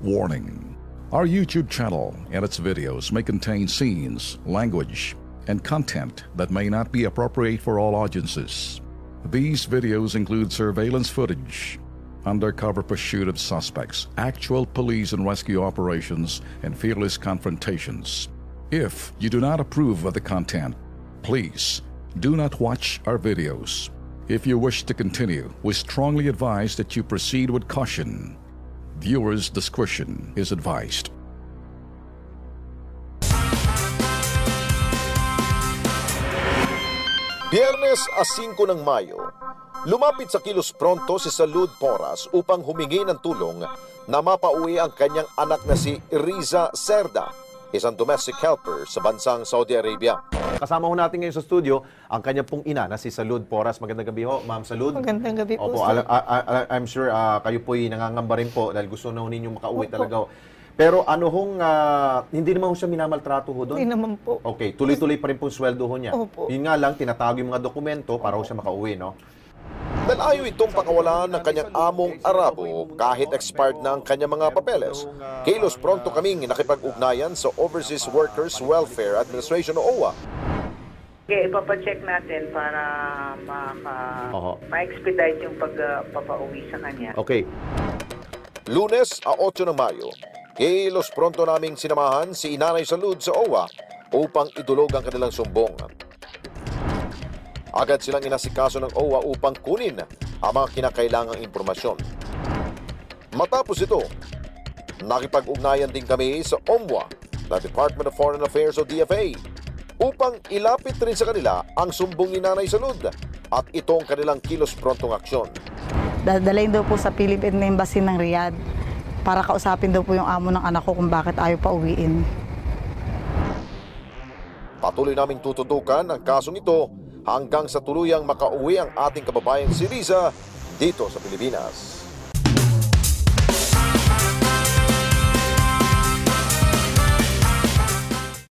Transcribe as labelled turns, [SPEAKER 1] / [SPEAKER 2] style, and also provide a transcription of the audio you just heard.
[SPEAKER 1] Warning: our YouTube channel and its videos may contain scenes, language, and content that may not be appropriate for all audiences. These videos include surveillance footage, undercover pursuit of suspects, actual police and rescue operations, and fearless confrontations. If you do not approve of the content, please do not watch our videos. If you wish to continue, we strongly advise that you proceed with caution. Viewers' discretion is advised.
[SPEAKER 2] Biyernes 5 ng Mayo, lumapit sa Kilos Pronto si Salud Porras upang humingi ng tulong na mapauwi ang kanyang anak na si Riza Cerda, isang domestic helper sa bansang Saudi Arabia.
[SPEAKER 3] Kasama ho natin ngayon sa studio ang kanya pong ina na si Salud Porras. Magandang gabi ho, Ma'am Salud.
[SPEAKER 4] Magandang gabi po,
[SPEAKER 3] Opo,
[SPEAKER 4] sir.
[SPEAKER 3] I'm sure kayo po'y nangangamba rin po dahil gusto na ho ninyong makauwi talaga ho. Pero ano hong, hindi naman ho siya minamaltrato ho doon?
[SPEAKER 4] Hindi naman po.
[SPEAKER 3] Okay, tuloy-tuloy pa rin pong sweldo ho niya.
[SPEAKER 4] Opo.
[SPEAKER 3] Yun nga lang, tinatago yung mga dokumento para ho siya makauwi, no?
[SPEAKER 2] Dalayo itong pakawalan ng kanyang among Arabo kahit expired na ang kanyang mga papeles. Kilos Pronto kaming nakipag-ugnayan sa Overseas Workers Welfare Administration o OWA.
[SPEAKER 5] Okay, ipapacheck natin para ma-expedite yung pagpapauwi sa kanya.
[SPEAKER 3] Okay.
[SPEAKER 2] Lunes, 8 ng Mayo, Kilos Pronto naming sinamahan si Inanay Salud sa OWA upang idulog ang kanilang sumbong. Agad silang inasikaso ng OWA upang kunin ang mga kinakailangang impormasyon. Matapos ito, nakipag-ugnayan din kami sa OMWA, the Department of Foreign Affairs o DFA, upang ilapit rin sa kanila ang sumbong ni Nanay Salud at itong kanilang Kilos Prontong aksyon.
[SPEAKER 6] Dadalhin daw po sa Philippine Embassy ng Riyadh para kausapin daw po yung amo ng anak ko kung bakit ayaw pa uwiin.
[SPEAKER 2] Patuloy naming tututukan ang kasong ito hanggang sa tuluyang makauwi ang ating kababayan si Riza dito sa Pilipinas.